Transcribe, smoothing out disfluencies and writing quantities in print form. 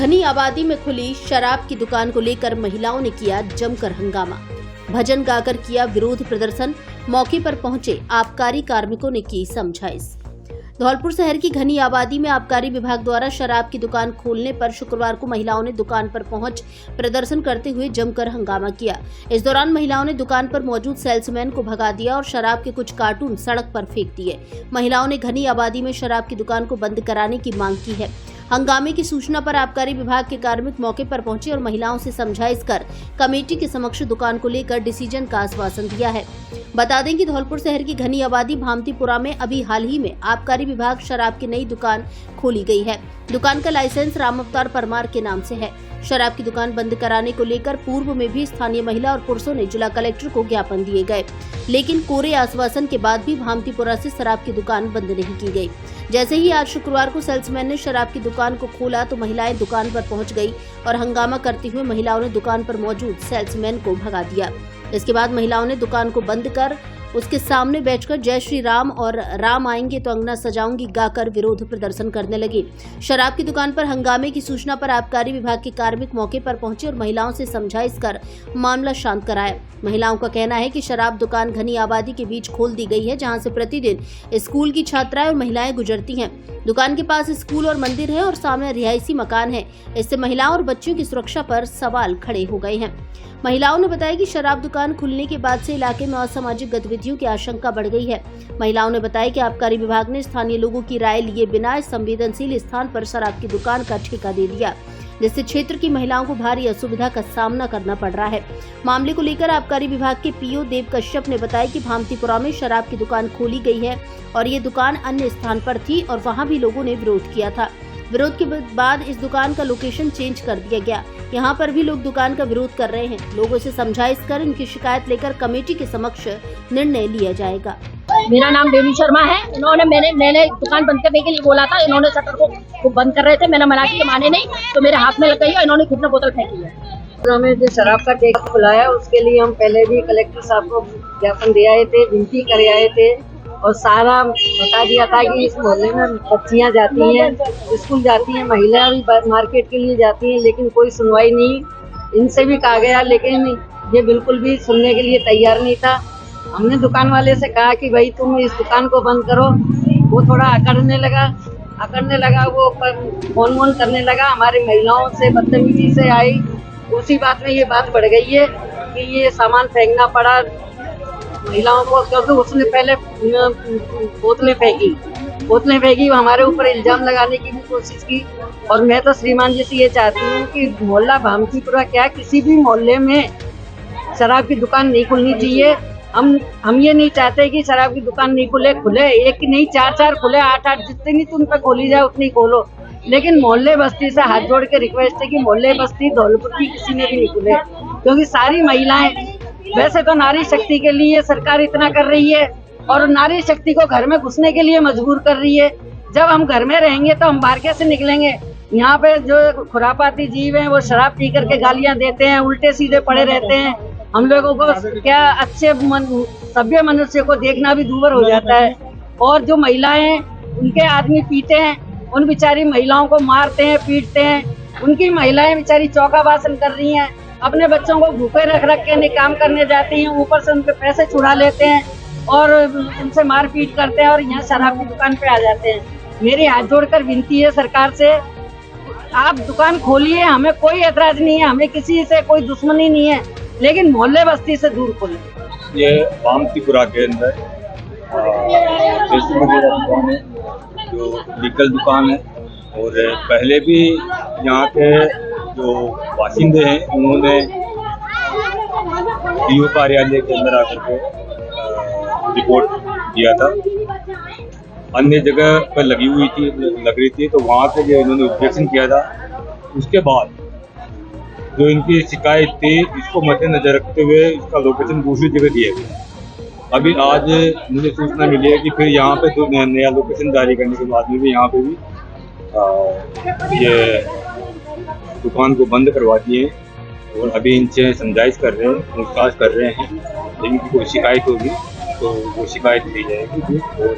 घनी आबादी में खुली शराब की दुकान को लेकर महिलाओं ने किया जमकर हंगामा। भजन गाकर किया विरोध प्रदर्शन। मौके पर पहुंचे आबकारी कार्मिकों ने की समझाइश। धौलपुर शहर की घनी आबादी में आबकारी विभाग द्वारा शराब की दुकान खोलने पर शुक्रवार को महिलाओं ने दुकान पर पहुंच प्रदर्शन करते हुए जमकर हंगामा किया। इस दौरान महिलाओं ने दुकान पर मौजूद सेल्समैन को भगा दिया और शराब के कुछ कार्टून सड़क पर फेंक दिए। महिलाओं ने घनी आबादी में शराब की दुकान को बंद कराने की मांग की है। हंगामे की सूचना पर आबकारी विभाग के कार्मिक मौके पर पहुंचे और महिलाओं से समझाइश कर कमेटी के समक्ष दुकान को लेकर डिसीजन का आश्वासन दिया है। बता दें कि धौलपुर शहर की घनी आबादी भामतीपुरा में अभी हाल ही में आबकारी विभाग शराब की नई दुकान खोली गई है। दुकान का लाइसेंस राम अवतार परमार के नाम से है। शराब की दुकान बंद कराने को लेकर पूर्व में भी स्थानीय महिला और पुरुषों ने जिला कलेक्टर को ज्ञापन दिए गए, लेकिन कोरे आश्वासन के बाद भी भामतीपुरा से शराब की दुकान बंद नहीं की गई। जैसे ही आज शुक्रवार को सेल्समैन ने शराब की दुकान को खोला तो महिलाएं दुकान पर पहुंच गई और हंगामा करते हुए महिलाओं ने दुकान पर मौजूद सेल्समैन को भगा दिया। इसके बाद महिलाओं ने दुकान को बंद कर उसके सामने बैठकर जय श्री राम और राम आएंगे तो अंगना सजाऊंगी गाकर विरोध प्रदर्शन करने लगी। शराब की दुकान पर हंगामे की सूचना पर आबकारी विभाग के कार्मिक मौके पर पहुंचे और महिलाओं से समझाइश कर मामला शांत कराया। महिलाओं का कहना है कि शराब दुकान घनी आबादी के बीच खोल दी गई है, जहां से प्रतिदिन स्कूल की छात्राएं और महिलाएं गुजरती हैं। दुकान के पास स्कूल और मंदिर है और सामने रिहायशी मकान है। इससे महिलाओं और बच्चों की सुरक्षा पर सवाल खड़े हो गए हैं। महिलाओं ने बताया कि शराब दुकान खुलने के बाद से इलाके में असामाजिक गतिविधियों की आशंका बढ़ गई है। महिलाओं ने बताया कि आबकारी विभाग ने स्थानीय लोगों की राय लिए बिना इस संवेदनशील स्थान पर शराब की दुकान का ठेका दे दिया, जिससे क्षेत्र की महिलाओं को भारी असुविधा का सामना करना पड़ रहा है। मामले को लेकर आबकारी विभाग के पीओ देव कश्यप ने बताया कि भामतीपुरा में शराब की दुकान खोली गई है और ये दुकान अन्य स्थान पर थी और वहां भी लोगों ने विरोध किया था। विरोध के बाद इस दुकान का लोकेशन चेंज कर दिया गया। यहाँ पर भी लोग दुकान का विरोध कर रहे हैं। लोगों से समझाइश कर इनकी शिकायत लेकर कमेटी के समक्ष निर्णय लिया जाएगा। मेरा नाम देवी शर्मा है। इन्होंने मैंने दुकान बंद करने के लिए बोला था। इन्होंने शटर को बंद कर रहे थे। मैंने मना किया, माने नहीं, तो मेरे हाथ में लग गई है। इन्होंने खुद ने बोतल फेंकी है। हमें जो शराब का ठेका खुलाया उसके लिए हम पहले भी कलेक्टर साहब को ज्ञापन दे आए थे, विनती कर आए थे और सारा बता दिया था कि इस मोहल्ले में बच्चियां जाती हैं, स्कूल जाती हैं, महिलाएं भी मार्केट के लिए जाती हैं, लेकिन कोई सुनवाई नहीं। इनसे भी कहा गया, लेकिन ये बिल्कुल भी सुनने के लिए तैयार नहीं था। हमने दुकान वाले से कहा कि भाई तुम इस दुकान को बंद करो। वो थोड़ा अकड़ने लगा, वो फोन करने लगा, हमारी महिलाओं से बदतमीजी से आई। उसी बात में ये बात बढ़ गई है कि ये सामान फेंकना पड़ा महिलाओं को, क्योंकि उसने पहले बोतलें फेंकी, वो हमारे ऊपर इल्जाम लगाने की भी कोशिश की। और मैं तो श्रीमान जी से ये चाहती हूँ कि मोहल्ला भामतीपुरा क्या किसी भी मोहल्ले में शराब की दुकान नहीं खुलनी चाहिए। हम ये नहीं चाहते कि शराब की दुकान नहीं खुले, एक नहीं 4 खुले, 8 जितनी तुम पे खोली जाए उतनी खोलो, लेकिन मोहल्ले बस्ती से हाथ जोड़ के रिक्वेस्ट है कि मोहल्ले बस्ती धौलपुर की किसी में भी नहीं खुले, क्योंकि सारी महिलाएं, वैसे तो नारी शक्ति के लिए सरकार इतना कर रही है और नारी शक्ति को घर में घुसने के लिए मजबूर कर रही है। जब हम घर में रहेंगे तो हम बाहर कैसे निकलेंगे? यहाँ पे जो खुरापाती जीव हैं वो शराब पी करके गालियां देते हैं, उल्टे सीधे पड़े रहते हैं। हम लोगों को क्या अच्छे सभ्य मनुष्य को देखना भी दूभर हो जाता है। और जो महिलाएं उनके आदमी पीते हैं, उन बेचारी महिलाओं को मारते हैं, पीटते हैं। उनकी महिलाएं बेचारी चौका भाषण कर रही हैं, अपने बच्चों को भूखे रख के काम करने जाती हैं, ऊपर से उनके पैसे छुड़ा लेते हैं और उनसे मारपीट करते हैं और यहाँ शराब की दुकान पे आ जाते हैं। मेरी हाथ जोड़कर विनती है सरकार से, आप दुकान खोलिए, हमें कोई ऐतराज नहीं है, हमें किसी से कोई दुश्मनी नहीं है, लेकिन मोहल्ले बस्ती से दूर खोलें। ये भामतीपुरा के अंदर दुकान है, जो लीगल दुकान है और पहले भी यहाँ के जो बाशिंदे हैं उन्होंने डीओ कार्यालय के अंदर आकर के रिपोर्ट दिया था। अन्य जगह पर लग रही थी तो वहाँ पे जो इन्होंने ऑब्जेक्शन किया था। उसके बाद जो इनकी शिकायत थी इसको मद्देनजर रखते हुए इसका लोकेशन दूसरी जगह दिया गया। अभी आज मुझे सूचना मिली है कि फिर यहाँ पे तो नया लोकेशन जारी करने के बाद में भी यहाँ पे भी ये दुकान को बंद करवा दिए और अभी इनसे समझाइश कर रहे हैं, पूछताछ कर रहे हैं। लेकिन कोई शिकायत होगी तो वो शिकायत ली जाएगी और